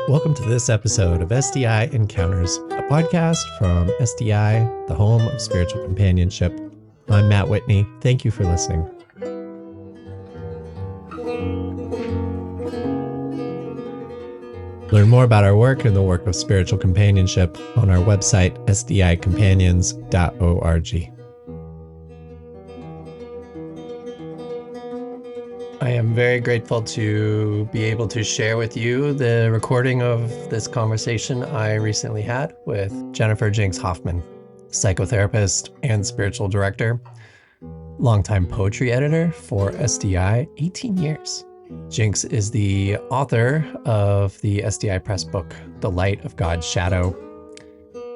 Welcome to this episode of SDI Encounters, a podcast from SDI, the home of spiritual companionship. I'm Matt Whitney. Thank you for listening. Learn more about our work and the work of spiritual companionship on our website, sdicompanions.org. I am very grateful to be able to share with you the recording of this conversation I recently had with Jennifer Jinks Hoffmann, psychotherapist and spiritual director, longtime poetry editor for SDI, 18 years. Jinks is the author of the SDI Press book, The Light of God's Shadow.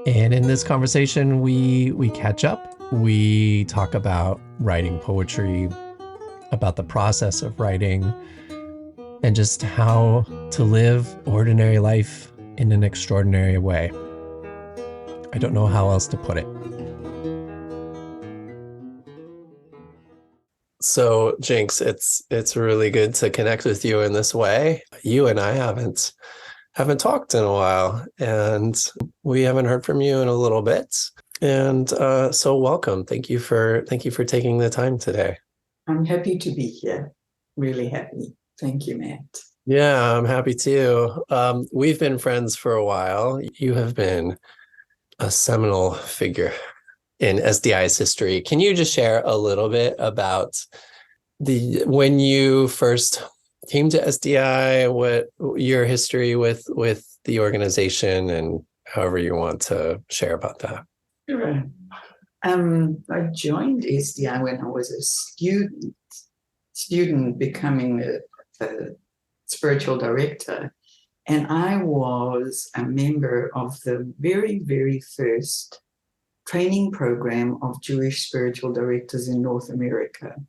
And in this conversation, we catch up. We talk about writing poetry, about the process of writing, and just how to live ordinary life in an extraordinary way. I don't know how else to put it. So, Jinx, it's really good to connect with you in this way. You and I haven't talked in a while, and we haven't heard from you in a little bit. And so, welcome. Thank you for taking the time today. I'm happy to be here. Really happy. Thank you, Matt. Yeah, I'm happy too. We've been friends for a while. You have been a seminal figure in SDI's history. Can you just share a little bit about when you first came to SDI, what your history with the organization, and however you want to share about that? Sure. I joined SDI when I was a student becoming a spiritual director, and I was a member of the very, very first training program of Jewish spiritual directors in North America.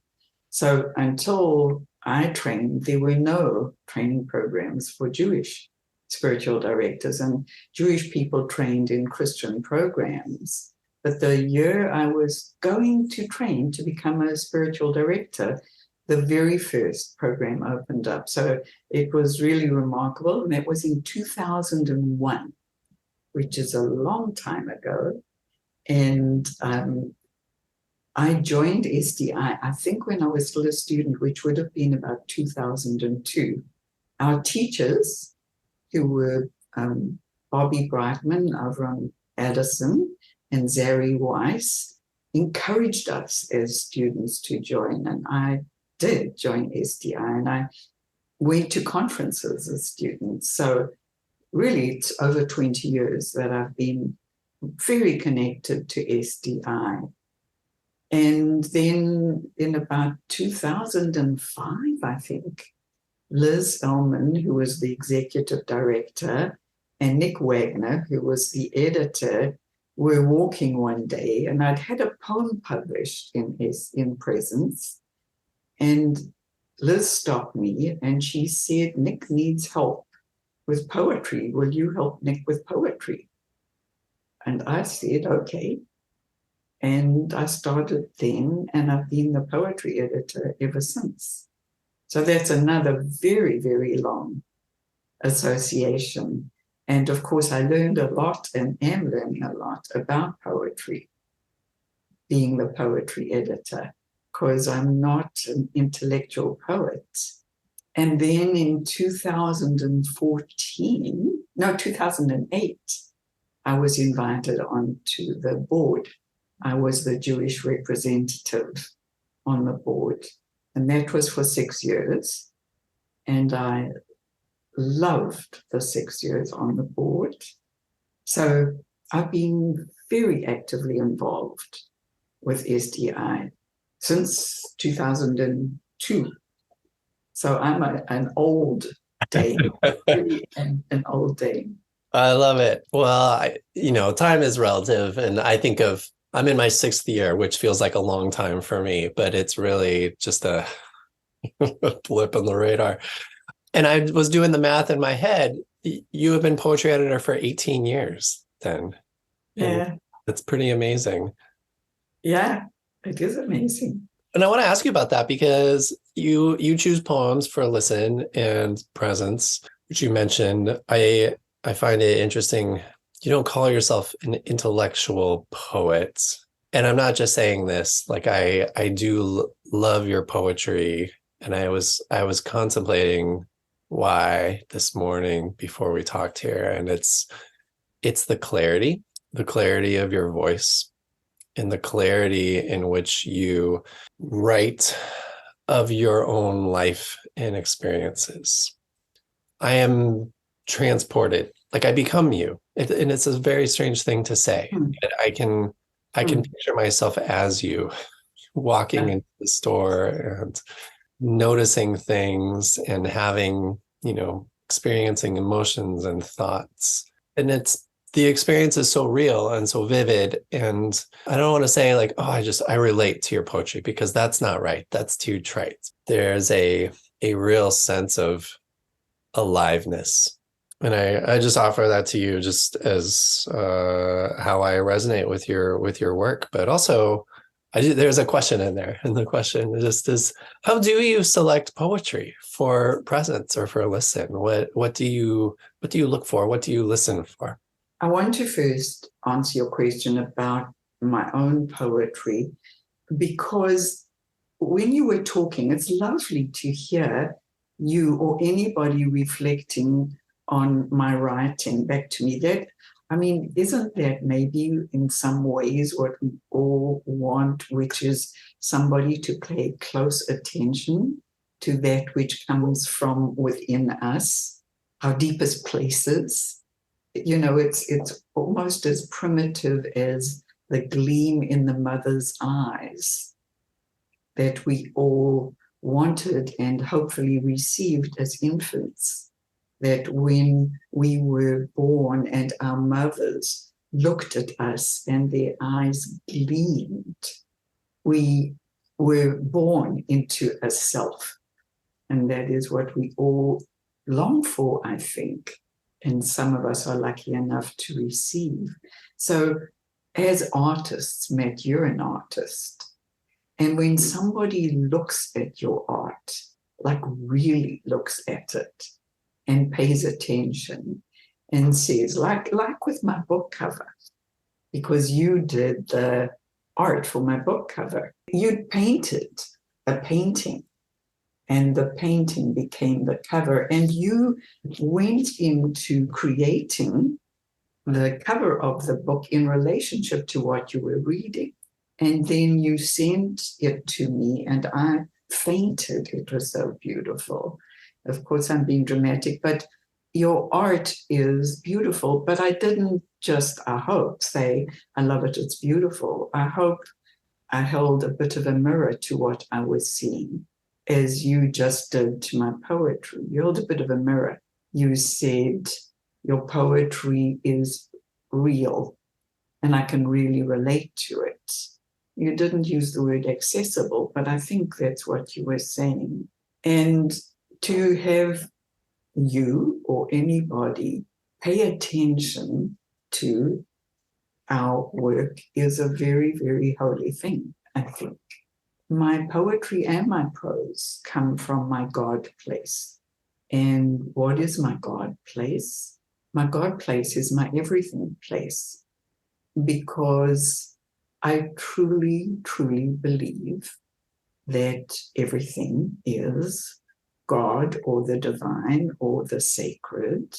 So until I trained, there were no training programs for Jewish spiritual directors, and Jewish people trained in Christian programs. But the year I was going to train to become a spiritual director, the very first program opened up. So it was really remarkable. And that was in 2001, which is a long time ago. And I joined SDI, I think when I was still a student, which would have been about 2002. Our teachers, who were Bobby Brightman, Avram Addison, and Zari Weiss, encouraged us as students to join. And I did join SDI, and I went to conferences as students. So really, it's over 20 years that I've been very connected to SDI. And then in about 2005, I think, Liz Elman, who was the executive director, and Nick Wagner, who was the editor, were walking one day, and I'd had a poem published in Presence, and Liz stopped me and she said, "Nick needs help with poetry. Will you help Nick with poetry?" And I said, "Okay." And I started then, and I've been the poetry editor ever since. So that's another very, very long association. And of course, I learned a lot and am learning a lot about poetry, being the poetry editor, because I'm not an intellectual poet. And then in 2008, I was invited onto the board. I was the Jewish representative on the board, and that was for 6 years. And I loved the 6 years on the board. So I've been very actively involved with SDI since 2002. So I'm an old dame, an old dame. I love it. Well, time is relative, and I'm in my 6th year, which feels like a long time for me, but it's really just a blip on the radar. And I was doing the math in my head. You have been poetry editor for 18 years then. Yeah. That's pretty amazing. Yeah, it is amazing. And I want to ask you about that because you choose poems for listen and presence. which you mentioned, I find it interesting. You don't call yourself an intellectual poet. And I'm not just saying this, like I do love your poetry. And I was contemplating why this morning before we talked here. And it's the clarity of your voice and the clarity in which you write of your own life and experiences. I am transported, like I become you. And it's a very strange thing to say. Hmm. But I can Hmm. picture myself as you walking Uh, into the store and noticing things and having, experiencing emotions and thoughts. And the experience is so real and so vivid. And I don't want to say like, oh, I relate to your poetry because that's not right. That's too trite. There's a real sense of aliveness. And I just offer that to you just as how I resonate with your work. But also there's a question in there. And the question just is, how do you select poetry for presence or for a listen? What do you look for? What do you listen for? I want to first answer your question about my own poetry, because when you were talking, it's lovely to hear you or anybody reflecting on my writing back to me. That, I mean, isn't that maybe in some ways what we all want, which is somebody to pay close attention to that which comes from within us, our deepest places? It's almost as primitive as the gleam in the mother's eyes that we all wanted and hopefully received as infants. That when we were born and our mothers looked at us and their eyes gleamed, we were born into a self. And that is what we all long for, I think. And some of us are lucky enough to receive. So, as artists, Matt, you're an artist. And when somebody looks at your art, like really looks at it and pays attention and says, like with my book cover, because you did the art for my book cover, you painted a painting and the painting became the cover, and you went into creating the cover of the book in relationship to what you were reading. And then you sent it to me, and I fainted. It was so beautiful. Of course, I'm being dramatic, but your art is beautiful. But I didn't just, I hope, say, I love it, it's beautiful. I hope I held a bit of a mirror to what I was seeing, as you just did to my poetry. You held a bit of a mirror. You said, your poetry is real, and I can really relate to it. You didn't use the word accessible, but I think that's what you were saying. And to have you or anybody pay attention to our work is a very, very holy thing, I think. My poetry and my prose come from my God place. And what is my God place? My God place is my everything place, because I truly, truly believe that everything is God or the divine or the sacred.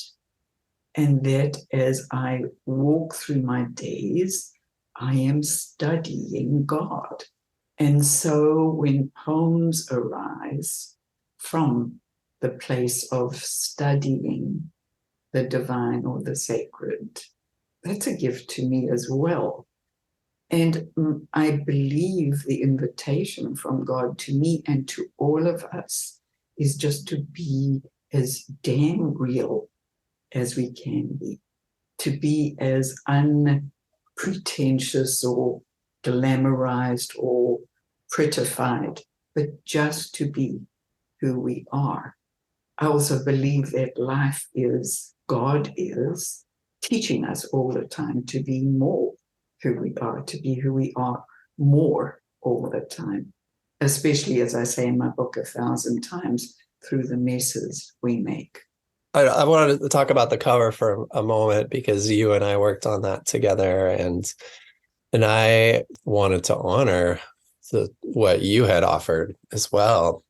And that as I walk through my days, I am studying God. And so when poems arise from the place of studying the divine or the sacred, that's a gift to me as well. And I believe the invitation from God to me and to all of us is just to be as damn real as we can be, to be as unpretentious or glamorized or prettified, but just to be who we are. I also believe that life is, God is teaching us all the time to be more who we are, to be who we are more all the time, especially, as I say in my book 1,000 times, through the messes we make. I wanted to talk about the cover for a moment because you and I worked on that together, and I wanted to honor what you had offered as well.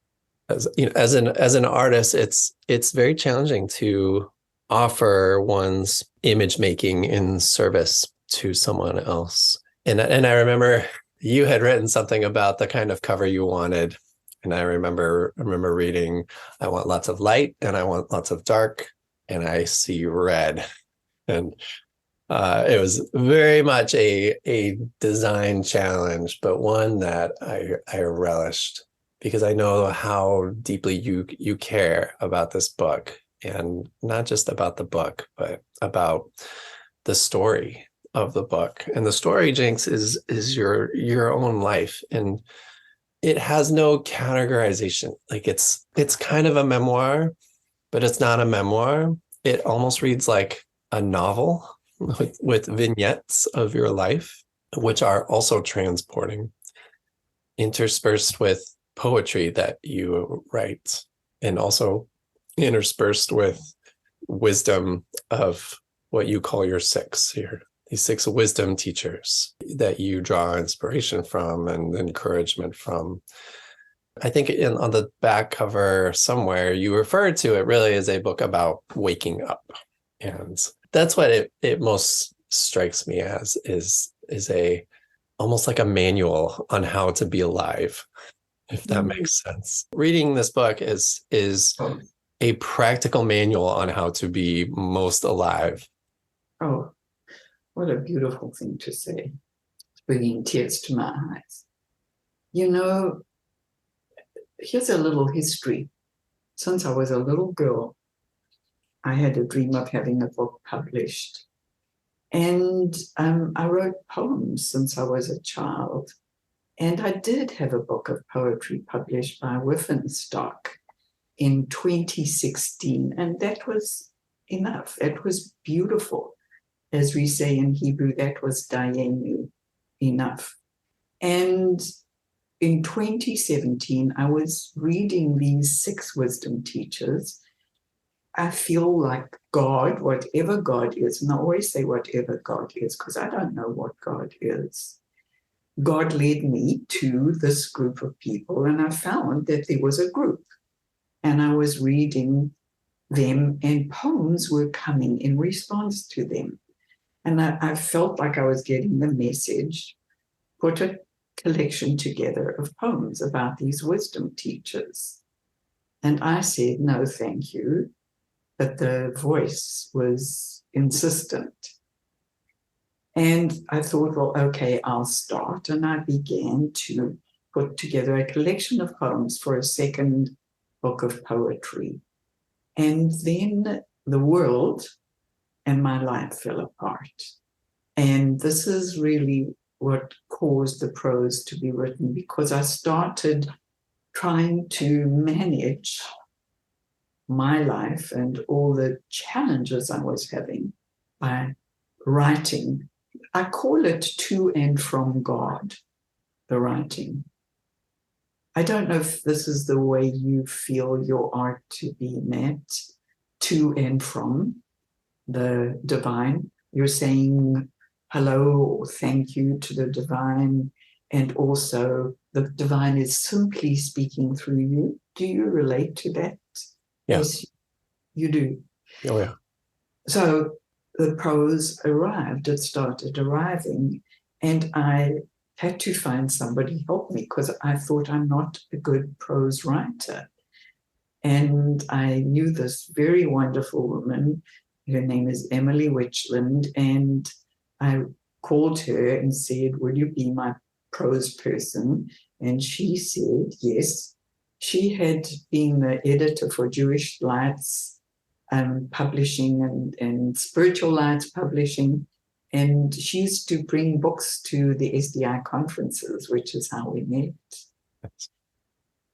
As you know, as an artist, it's very challenging to offer one's image making in service to someone else. And I remember you had written something about the kind of cover you wanted. And I remember reading, I want lots of light and I want lots of dark, and I see red. And it was very much a design challenge, but one that I relished because I know how deeply you care about this book, and not just about the book, but about the story of the book. And the story, Jinx, is your own life, and it has no categorization. Like it's kind of a memoir, but it's not a memoir. It almost reads like a novel with vignettes of your life, which are also transporting, interspersed with poetry that you write, and also interspersed with wisdom of what you call your six here. These six wisdom teachers that you draw inspiration from and encouragement from. I think on the back cover somewhere, you refer to it really as a book about waking up. And that's what it most strikes me as is a almost like a manual on how to be alive, if that Mm. makes sense. Reading this book is Oh, a practical manual on how to be most alive. oh, what a beautiful thing to say. It's bringing tears to my eyes. You know, here's a little history. Since I was a little girl, I had a dream of having a book published. And I wrote poems since I was a child. And I did have a book of poetry published by Stock in 2016. And that was enough. It was beautiful. As we say in Hebrew, that was dayenu, enough. And in 2017, I was reading these six wisdom teachers. I feel like God, whatever God is, and I always say whatever God is, because I don't know what God is. God led me to this group of people, and I found that there was a group, and I was reading them, and poems were coming in response to them. And I felt like I was getting the message, put a collection together of poems about these wisdom teachers. And I said, no, thank you. But the voice was insistent. And I thought, well, okay, I'll start. And I began to put together a collection of poems for a second book of poetry. And then the world and my life fell apart. And this is really what caused the prose to be written, because I started trying to manage my life and all the challenges I was having by writing. I call it to and from God, the writing. I don't know if this is the way you feel your art to be met, to and from the divine. You're saying hello or thank you to the divine, and also the divine is simply speaking through you. Do you relate to that? Yeah. Yes, you do. Oh yeah. So the prose arrived, it started arriving, and I had to find somebody help me because I thought I'm not a good prose writer. And I knew this very wonderful woman. Her name is Emily Witchland. And I called her and said, will you be my prose person? And she said, yes. She had been the editor for Jewish Lights Publishing and Spiritual Lights Publishing. And she used to bring books to the SDI conferences, which is how we met.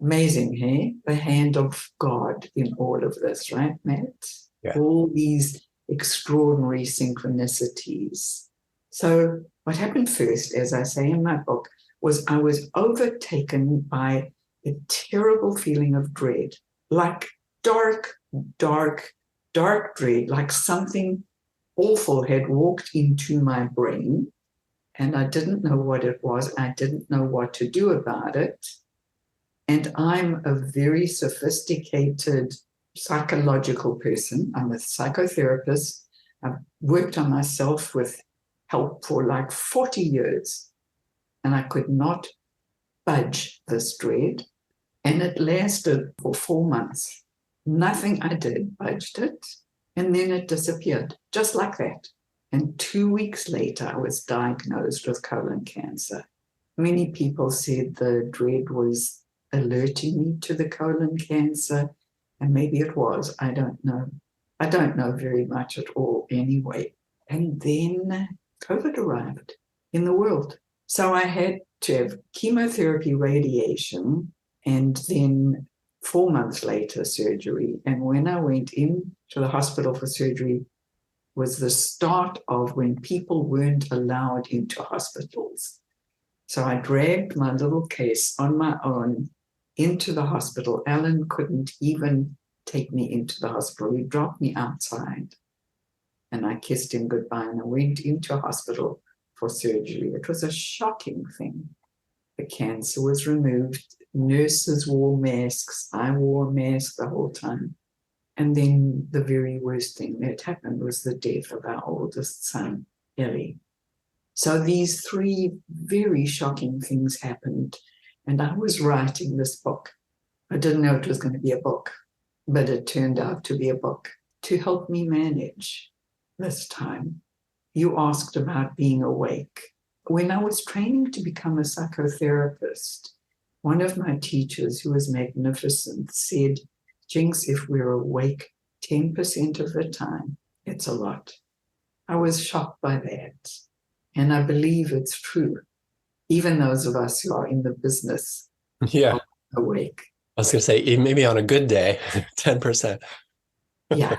Amazing, hey? The hand of God in all of this, right, Matt? Yeah. All these extraordinary synchronicities. So, what happened first, as I say in my book, was I was overtaken by a terrible feeling of dread, like dark, dark dark dread, like something awful had walked into my brain, and I didn't know what it was. I didn't know what to do about it. And I'm a very sophisticated psychological person. I'm a psychotherapist. I've worked on myself with help for like 40 years, and I could not budge this dread. And it lasted for 4 months. Nothing I did budged it. And then it disappeared, just like that. And 2 weeks later, I was diagnosed with colon cancer. Many people said the dread was alerting me to the colon cancer, and maybe it was. I don't know. I don't know very much at all anyway. And then COVID arrived in the world. So I had to have chemotherapy, radiation, and then 4 months later, surgery. And when I went in to the hospital for surgery was the start of when people weren't allowed into hospitals. So I dragged my little case on my own into the hospital. Alan couldn't even take me into the hospital. He dropped me outside, and I kissed him goodbye, and I went into a hospital for surgery. It was a shocking thing. The cancer was removed. Nurses wore masks. I wore a mask the whole time. And then the very worst thing that happened was the death of our oldest son, Ellie. So these three very shocking things happened. And I was writing this book. I didn't know it was going to be a book, but it turned out to be a book to help me manage this time. You asked about being awake. When I was training to become a psychotherapist, one of my teachers, who was magnificent, said, Jinks, if we're awake 10% of the time, it's a lot. I was shocked by that. And I believe it's true. Even those of us who are in the business Yeah. are awake. I was going to say, maybe on a good day, 10%. Yeah.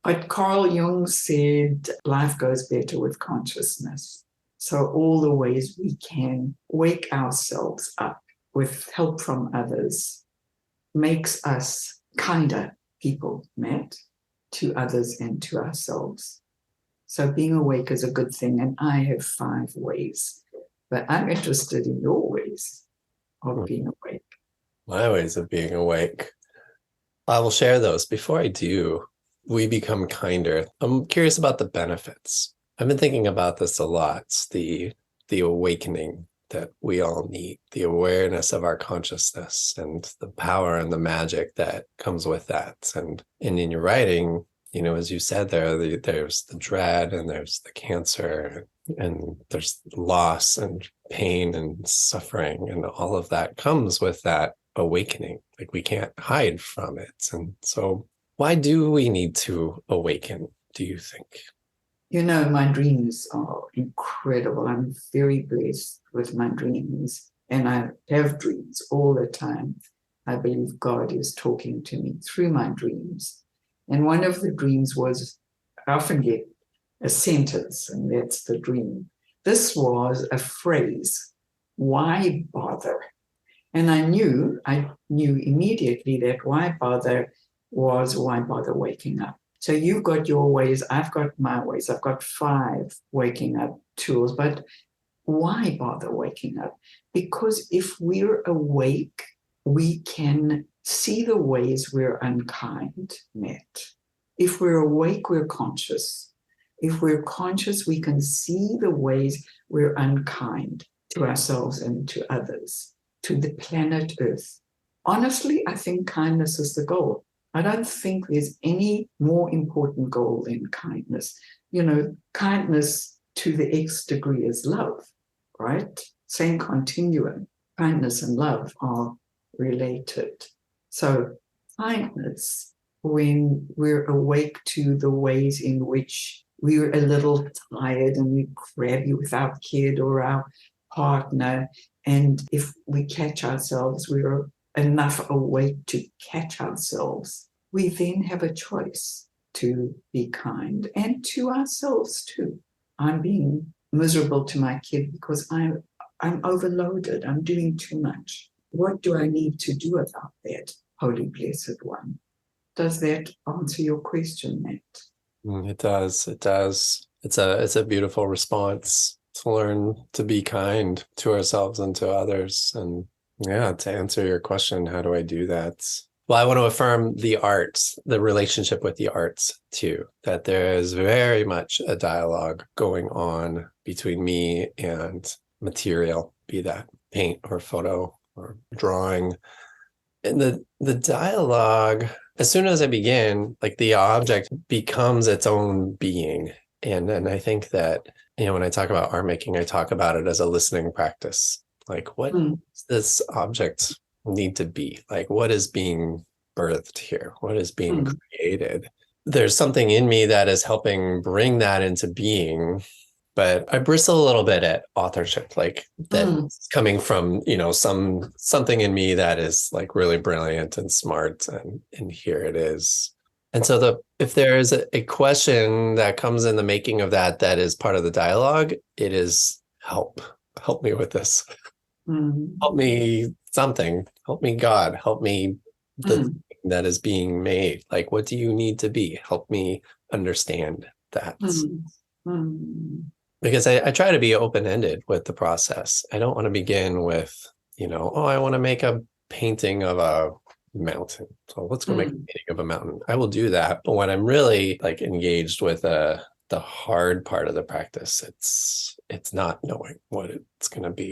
But Carl Jung said life goes better with consciousness. So all the ways we can wake ourselves up with help from others makes us kinder people, Matt, to others and to ourselves. So being awake is a good thing. And I have 5 ways, but I'm interested in your ways of being awake. My ways of being awake. I will share those. Before I do, we become kinder. I'm curious about the benefits. I've been thinking about this a lot. It's the awakening that we all need, the awareness of our consciousness and the power and the magic that comes with that. And in your writing, as you said there's the dread, and there's the cancer, and there's loss and pain and suffering, and all of that comes with that awakening. Like, we can't hide from it. And so why do we need to awaken, do you think? My dreams are incredible. I'm very blessed with my dreams, and I have dreams all the time. I believe God is talking to me through my dreams. And one of the dreams was, I often get a sentence, and that's the dream. This was a phrase, why bother? And I knew immediately that why bother was why bother waking up. So you've got your ways, I've got my ways. I've got 5 waking up tools, but why bother waking up? Because if we're awake, we can see the ways we're unkind, Matt. If we're awake, we're conscious. If we're conscious, we can see the ways we're unkind to ourselves and to others, to the planet Earth. Honestly, I think kindness is the goal. I don't think there's any more important goal than kindness. Kindness to the X degree is love, right? Same continuum. Kindness and love are related. So kindness, when we're awake to the ways in which we're a little tired and we crabby with our kid or our partner, and if we catch ourselves, we're enough awake to catch ourselves, we then have a choice to be kind, and to ourselves too. I'm being miserable to my kid because I'm overloaded. I'm doing too much. What do I need to do about that, Holy Blessed One? Does that answer your question, Matt? It does. It does. It's a beautiful response to learn to be kind to ourselves and to others. And yeah, to answer your question, how do I do that? Well, I want to affirm the arts, the relationship with the arts too, that there is very much a dialogue going on between me and material, be that paint or photo or drawing. And the dialogue, as soon as I begin, like the object becomes its own being. And I think that, when I talk about art making, I talk about it as a listening practice. Like, what does this object need to be? Like, what is being birthed here? What is being created? There's something in me that is helping bring that into being, but I bristle a little bit at authorship, like that's coming from, something in me that is like really brilliant and smart, and here it is. And so if there is a question that comes in the making of that is part of the dialogue, it is help me with this. Help me something, help me God, help me the thing that is being made. Like, what do you need to be? Help me understand that. Because I try to be open-ended with the process. I don't want to begin with, I want to make a painting of a mountain. So let's go make a painting of a mountain. I will do that. But when I'm really like engaged with the hard part of the practice, it's not knowing what it's going to be.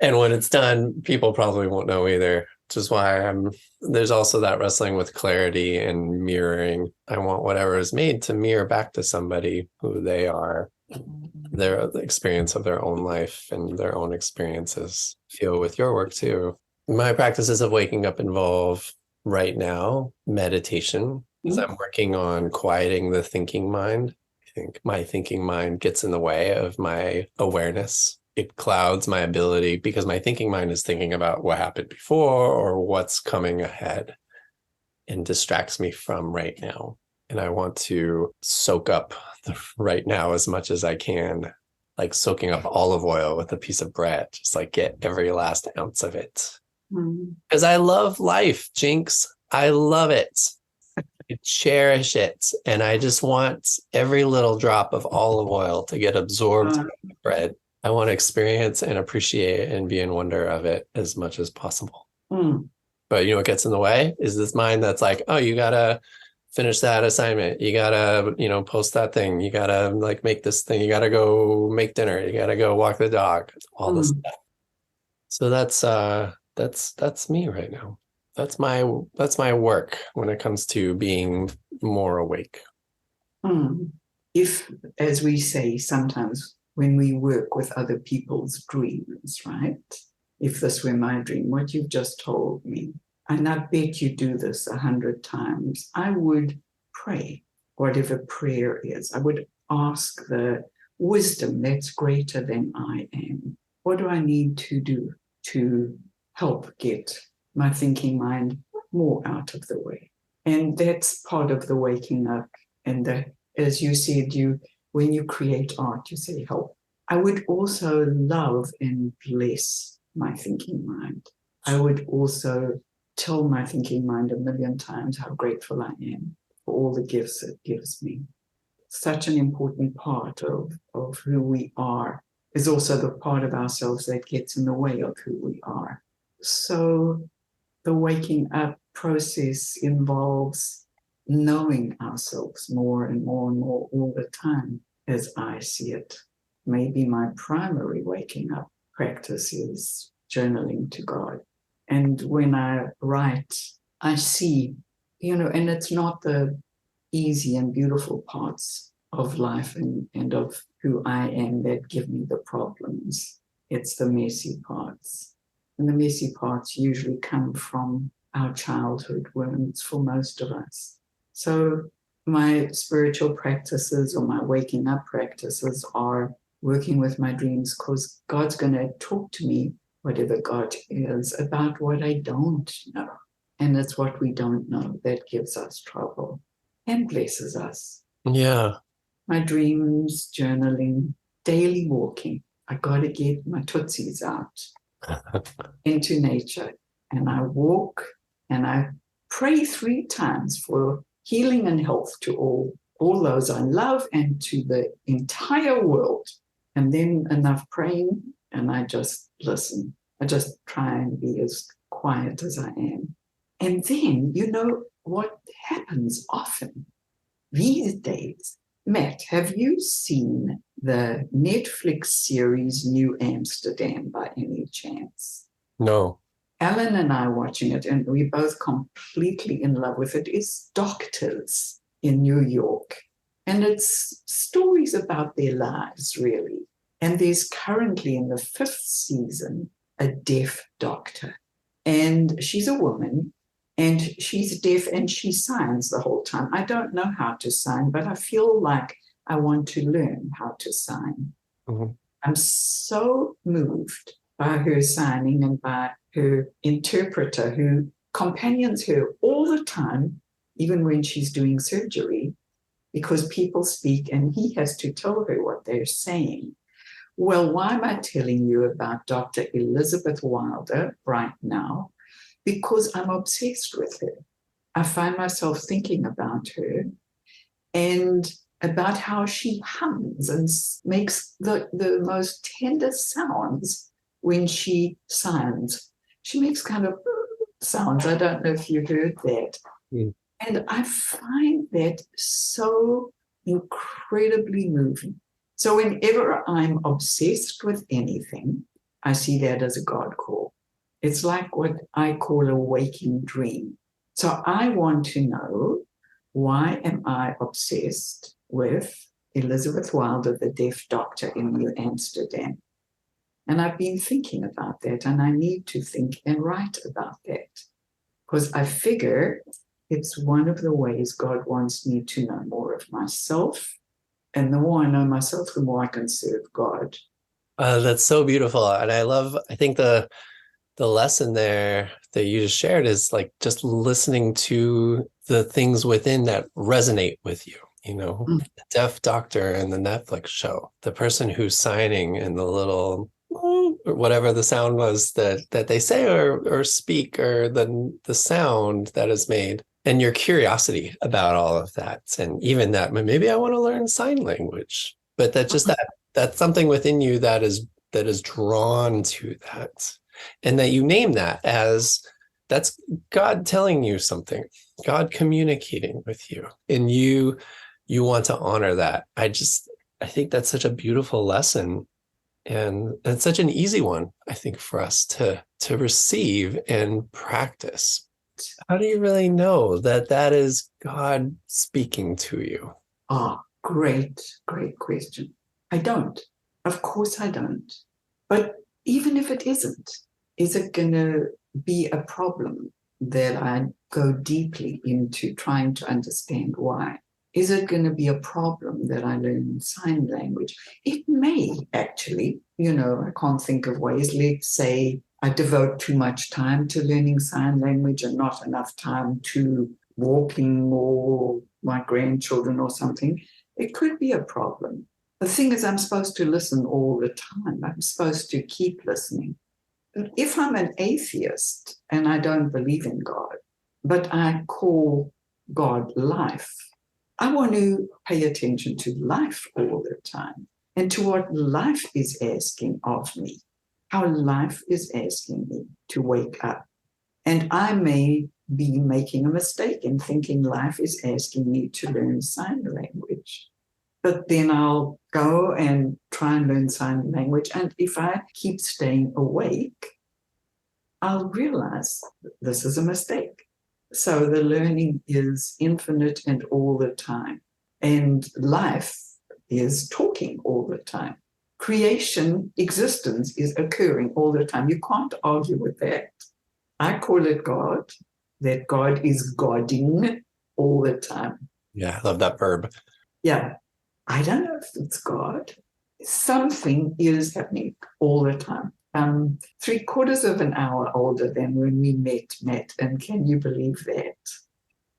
And when it's done, people probably won't know either. Which is why there's also that wrestling with clarity and mirroring. I want whatever is made to mirror back to somebody who they are, their experience of their own life and their own experiences. Feel with your work too. My practices of waking up involve right now meditation, because I'm working on quieting the thinking mind. I think my thinking mind gets in the way of my awareness. It clouds my ability because my thinking mind is thinking about what happened before or what's coming ahead, and distracts me from right now. And I want to soak up the right now as much as I can, like soaking up olive oil with a piece of bread, just like get every last ounce of it. Because I love life, Jinks. I love it. I cherish it. And I just want every little drop of olive oil to get absorbed in the bread. I want to experience and appreciate and be in wonder of it as much as possible. But what gets in the way is this mind that's like, oh, you gotta finish that assignment. You gotta, post that thing. You gotta like make this thing. You gotta go make dinner. You gotta go walk the dog. All this stuff. So that's me right now. That's my work when it comes to being more awake. If, as we say sometimes, when we work with other people's dreams, right? If this were my dream, what you've just told me, and I bet you do this 100 times, I would pray, whatever prayer is. I would ask the wisdom that's greater than I am. What do I need to do to help get my thinking mind more out of the way? And that's part of the waking up. And as you said, when you create art, you say help. I would also love and bless my thinking mind. I would also tell my thinking mind 1,000,000 times how grateful I am for all the gifts it gives me. Such an important part of who we are is also the part of ourselves that gets in the way of who we are. So the waking up process involves knowing ourselves more and more and more all the time as I see it. Maybe my primary waking up practice is journaling to God. And when I write, I see, and it's not the easy and beautiful parts of life and of who I am that give me the problems. It's the messy parts. And the messy parts usually come from our childhood wounds for most of us. So my spiritual practices or my waking up practices are working with my dreams, because God's going to talk to me, whatever God is, about what I don't know. And it's what we don't know that gives us trouble and blesses us. Yeah. My dreams, journaling, daily walking. I got to get my tootsies out into nature. And I walk and I pray 3 times for healing and health to all those I love and to the entire world. And then enough praying, and I just listen. I just try and be as quiet as I am. And then, you know what happens often these days? Matt, have you seen the Netflix series New Amsterdam by any chance? No. Alan and I are watching it, and we're both completely in love with it. It's doctors in New York, and it's stories about their lives, really. And there's currently in the 5th season a deaf doctor, and she's a woman, and she's deaf, and she signs the whole time. I don't know how to sign, but I feel like I want to learn how to sign. Mm-hmm. I'm so moved by her signing and by her interpreter who companions her all the time, even when she's doing surgery, because people speak and he has to tell her what they're saying. Well, why am I telling you about Dr. Elizabeth Wilder right now? Because I'm obsessed with her. I find myself thinking about her and about how she hums and makes the most tender sounds when she signs. She makes kind of sounds. I don't know if you heard that. Mm. And I find that so incredibly moving. So whenever I'm obsessed with anything, I see that as a God call. It's like what I call a waking dream. So I want to know, why am I obsessed with Elizabeth Wilder, the deaf doctor in New Amsterdam? And I've been thinking about that, and I need to think and write about that, because I figure it's one of the ways God wants me to know more of myself. And the more I know myself, the more I can serve God. That's so beautiful. And I think the lesson there that you just shared is like just listening to the things within that resonate with you. You know, the deaf doctor in the Netflix show, the person who's signing and the little or whatever the sound was that they say or speak, or the sound that is made, and your curiosity about all of that. And even that, maybe I want to learn sign language, but that's something within you that is drawn to that. And that you name that as that's God telling you something, God communicating with you, and you want to honor that. I think that's such a beautiful lesson, and it's such an easy one, I think, for us to receive and practice. How do you really know that is God speaking to you? Ah, great question. I don't. Of course I don't. But even if it isn't, is it going to be a problem that I go deeply into trying to understand why? Is it going to be a problem that I learn sign language? It may actually, I can't think of ways. Let's say I devote too much time to learning sign language and not enough time to walking or my grandchildren or something. It could be a problem. The thing is, I'm supposed to listen all the time. I'm supposed to keep listening. If I'm an atheist and I don't believe in God, but I call God life, I want to pay attention to life all the time and to what life is asking of me, how life is asking me to wake up. And I may be making a mistake in thinking life is asking me to learn sign language. But then I'll go and try and learn sign language. And if I keep staying awake, I'll realize this is a mistake. So the learning is infinite and all the time. And life is talking all the time. Creation, existence is occurring all the time. You can't argue with that. I call it God, that God is Godding all the time. Yeah, I love that verb. Yeah. I don't know if it's God. Something is happening all the time. 3/4 of an hour older than when we met, Matt, and can you believe that?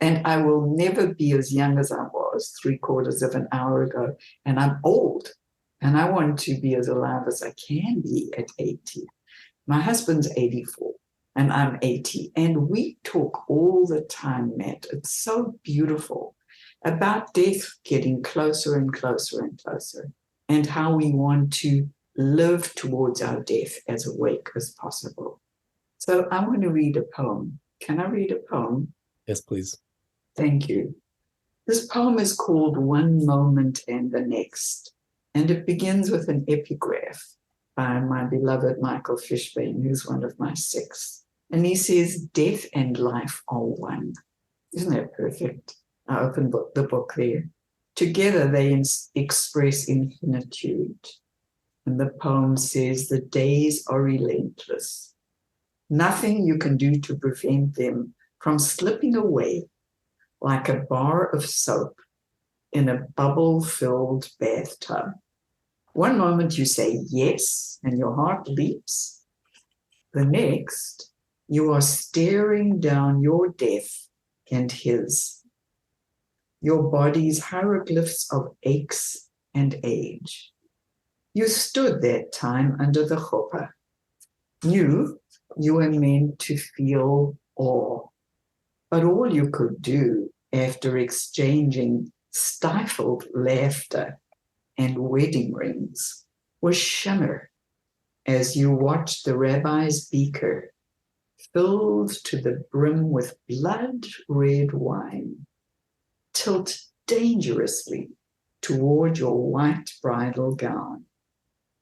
And I will never be as young as I was 3/4 of an hour ago. And I'm old, and I want to be as alive as I can be at 80. My husband's 84. and I'm 80. And we talk all the time, Matt. It's so beautiful about death getting closer and closer and closer, and how we want to live towards our death as awake as possible. So I want to read a poem. Can I read a poem? Yes, please. Thank you. This poem is called One Moment and the Next, and it begins with an epigraph by my beloved Michael Fishbane, who's one of my six. And he says, death and life are one. Isn't that perfect? I opened the book there. Together they express infinitude. And the poem says, the days are relentless. Nothing you can do to prevent them from slipping away like a bar of soap in a bubble-filled bathtub. One moment you say yes, and your heart leaps. The next, you are staring down your death and his, your body's hieroglyphs of aches and age. You stood that time under the chuppah, knew you were meant to feel awe, but all you could do after exchanging stifled laughter and wedding rings was shimmer as you watched the rabbi's beaker filled to the brim with blood-red wine tilt dangerously toward your white bridal gown.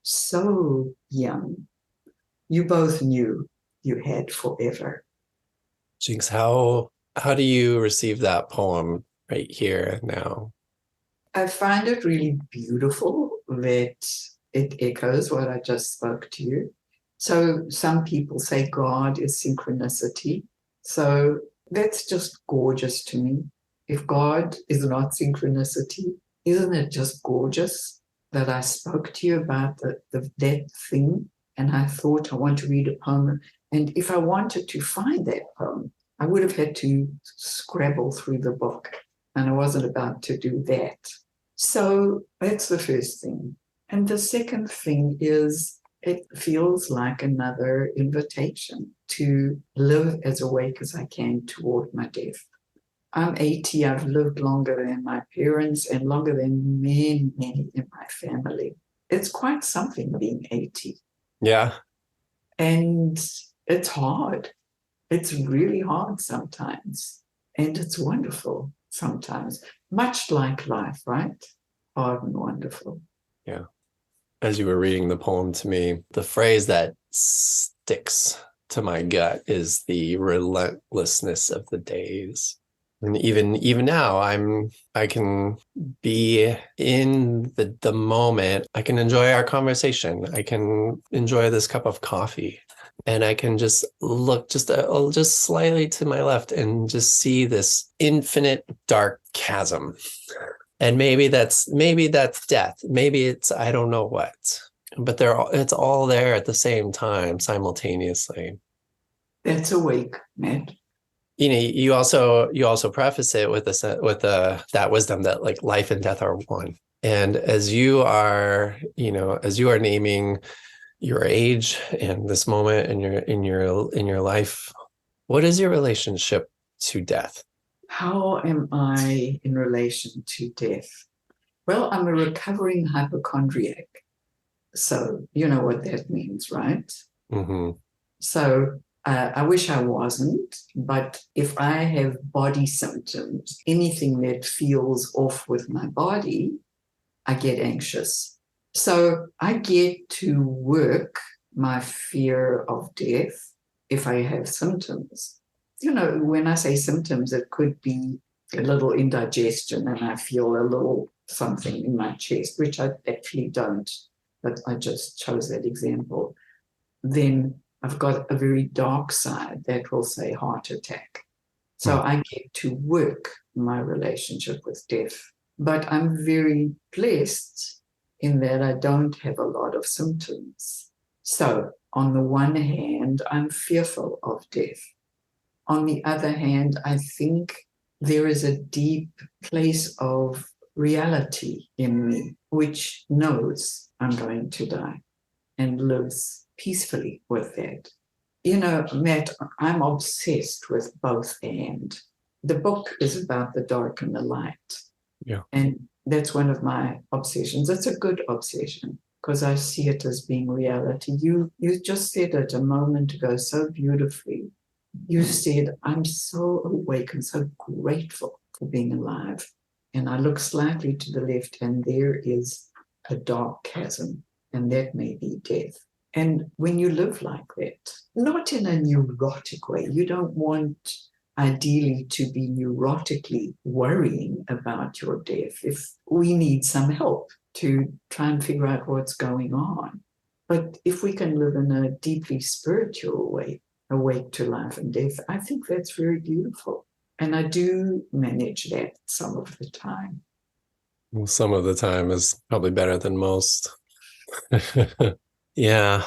So young, you both knew you had forever. Jinx, how do you receive that poem right here now? I find it really beautiful that it echoes what I just spoke to you. So some people say God is synchronicity. So that's just gorgeous to me. If God is not synchronicity, isn't it just gorgeous that I spoke to you about that thing? And I thought I want to read a poem. And if I wanted to find that poem, I would have had to scrabble through the book. And I wasn't about to do that. So that's the first thing. And the second thing is it feels like another invitation to live as awake as I can toward my death. I'm 80. I've lived longer than my parents and longer than many, many in my family. It's quite something being 80. Yeah. And it's hard. It's really hard sometimes. And it's wonderful sometimes, much like life, right? Hard and wonderful. Yeah. As you were reading the poem to me, the phrase that sticks to my gut is the relentlessness of the days. And even now, I can be in the moment. I can enjoy our conversation. I can enjoy this cup of coffee, and I can just look just slightly to my left and just see this infinite dark chasm. And maybe that's death. Maybe it's I don't know what, but it's all there at the same time, simultaneously. That's awake, Matt. You know, you also preface it with that wisdom that like life and death are one. And as you are naming your age and this moment in your life, what is your relationship to death? How am I in relation to death? Well, I'm a recovering hypochondriac. So you know what that means, right? Mm-hmm. So I wish I wasn't, but if I have body symptoms, anything that feels off with my body, I get anxious. So I get to work my fear of death if I have symptoms. You know, when I say symptoms, it could be a little indigestion and I feel a little something in my chest, which I actually don't, but I just chose that example. Then I've got a very dark side that will say heart attack. So I get to work my relationship with death. But I'm very blessed in that I don't have a lot of symptoms. So on the one hand, I'm fearful of death. On the other hand, I think there is a deep place of reality in me, which knows I'm going to die and lives peacefully with that. Matt, I'm obsessed with both and. The book is about the dark and the light. Yeah. And that's one of my obsessions. It's a good obsession because I see it as being reality. You just said it a moment ago so beautifully. You said, I'm so awake and so grateful for being alive. And I look slightly to the left, and there is a dark chasm, and that may be death. And when you live like that, not in a neurotic way, you don't want ideally to be neurotically worrying about your death. If we need some help to try and figure out what's going on. But if we can live in a deeply spiritual way, awake to life and death, I think that's very beautiful. And I do manage that some of the time. Well, some of the time is probably better than most. Yeah.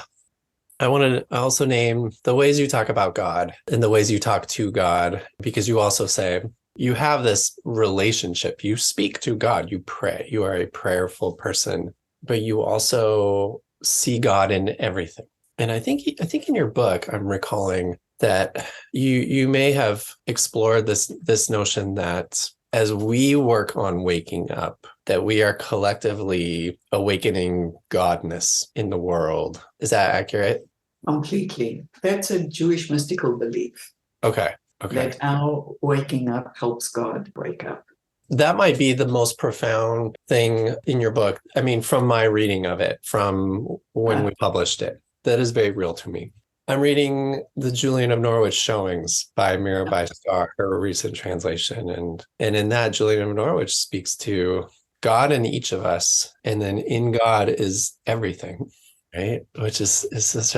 I want to also name the ways you talk about God and the ways you talk to God, because you also say you have this relationship. You speak to God, you pray, you are a prayerful person, but you also see God in everything. And I think in your book, I'm recalling that you may have explored this notion that as we work on waking up, that we are collectively awakening godness in the world. Is that accurate? Completely. That's a Jewish mystical belief. Okay. That our waking up helps God wake up. That might be the most profound thing in your book. I mean, from my reading of it, from when we published it, that is very real to me. I'm reading the Julian of Norwich showings by Mirabai Starr, her recent translation. And in that, Julian of Norwich speaks to God in each of us. And then in God is everything. Right, which is such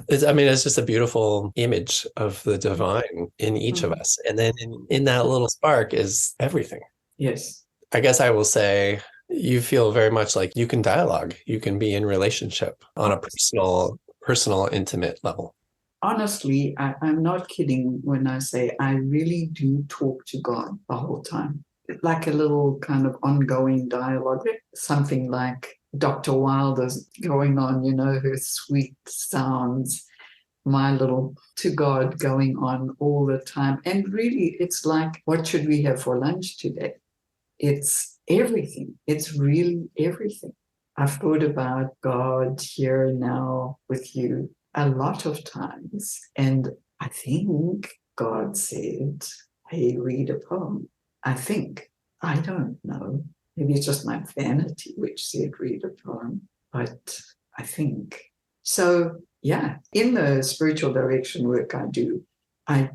it's just a beautiful image of the divine in each of us, and then in that little spark is everything. Yes, I guess I will say you feel very much like you can dialogue, you can be in relationship on a personal, intimate level. Honestly, I'm not kidding when I say I really do talk to God the whole time, like a little kind of ongoing dialogue, something like Dr. Wilder's going on, her sweet sounds, my little to God going on all the time. And really, it's like, what should we have for lunch today? It's everything. It's really everything. I've thought about God here now with you a lot of times. And I think God said, hey, read a poem. I think. I don't know. Maybe it's just my vanity which said read a poem. But I think. So, yeah, in the spiritual direction work I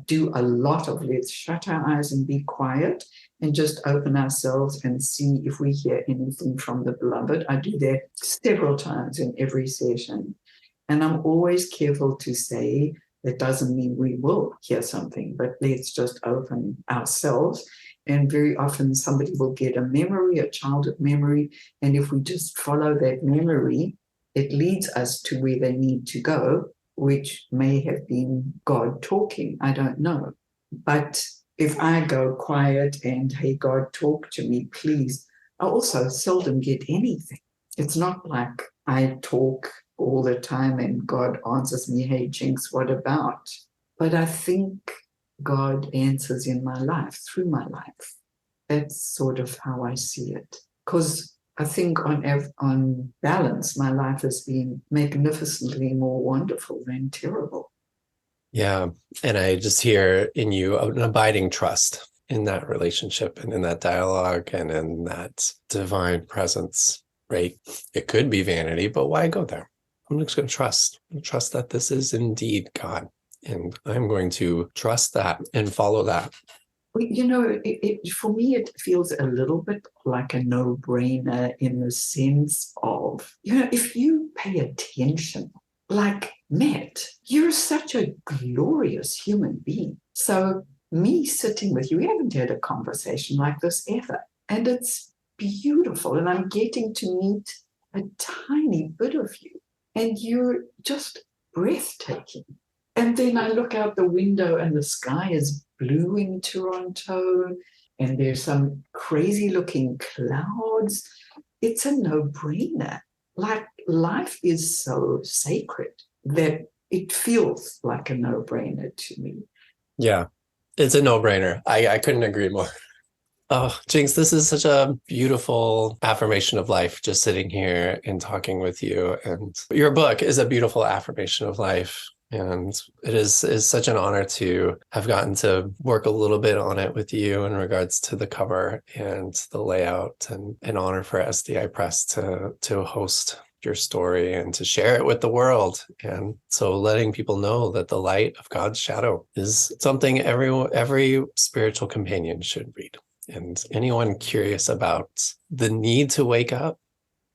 do a lot of let's shut our eyes and be quiet and just open ourselves and see if we hear anything from the beloved. I do that several times in every session. And I'm always careful to say that doesn't mean we will hear something, but let's just open ourselves. And very often somebody will get a memory, a childhood memory. And if we just follow that memory, it leads us to where they need to go, which may have been God talking. I don't know. But if I go quiet and, hey, God, talk to me, please, I also seldom get anything. It's not like I talk all the time and God answers me, hey, Jinks, what about? But I think God answers in my life, through my life. That's sort of how I see it. Because I think on balance, my life has been magnificently more wonderful than terrible. Yeah. And I just hear in you an abiding trust in that relationship and in that dialogue and in that divine presence, right? It could be vanity, but why go there? I'm just going to trust that this is indeed God. And I'm going to trust that and follow that. For me, it feels a little bit like a no-brainer in the sense of, if you pay attention, like Matt, you're such a glorious human being. So me sitting with you, we haven't had a conversation like this ever. And it's beautiful. And I'm getting to meet a tiny bit of you. And you're just breathtaking. And then I look out the window and the sky is blue in Toronto and there's some crazy looking clouds. It's a no-brainer. Like life is so sacred that it feels like a no-brainer to me. Yeah, it's a no-brainer. I couldn't agree more. Oh, Jinx, this is such a beautiful affirmation of life, just sitting here and talking with you. And your book is a beautiful affirmation of life. And it is such an honor to have gotten to work a little bit on it with you in regards to the cover and the layout, and an honor for SDI Press to host your story and to share it with the world. And so letting people know that the light of God's shadow is something every spiritual companion should read. And anyone curious about the need to wake up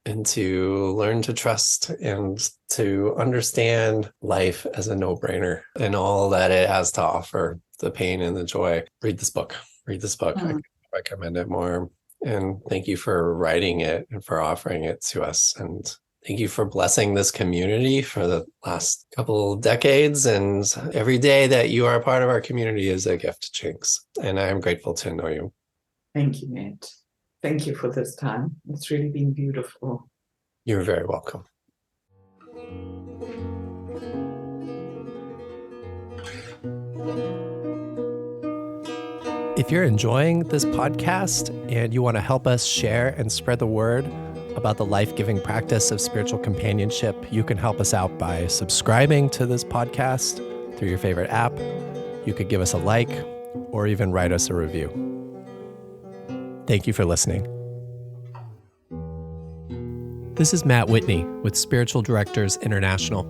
and to learn to trust and to understand life as a no-brainer and all that it has to offer, the pain and the joy, read this book. Read this book. I recommend it more. And thank you for writing it and for offering it to us. And thank you for blessing this community for the last couple of decades. And every day that you are a part of our community is a gift, Jinx. And I am grateful to know you. Thank you, Matt. Thank you for this time. It's really been beautiful. You're very welcome. If you're enjoying this podcast and you want to help us share and spread the word about the life-giving practice of spiritual companionship, you can help us out by subscribing to this podcast through your favorite app. You could give us a like or even write us a review. Thank you for listening. This is Matt Whitney with Spiritual Directors International.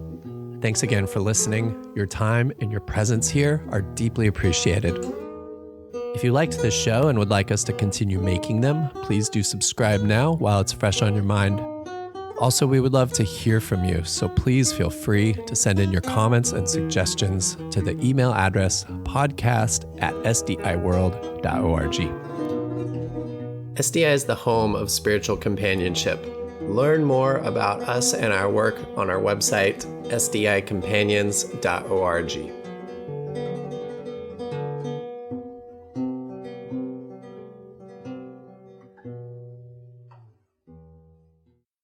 Thanks again for listening. Your time and your presence here are deeply appreciated. If you liked this show and would like us to continue making them, please do subscribe now while it's fresh on your mind. Also, we would love to hear from you, so please feel free to send in your comments and suggestions to the email address podcast@sdiworld.org. SDI is the home of spiritual companionship. Learn more about us and our work on our website, sdicompanions.org.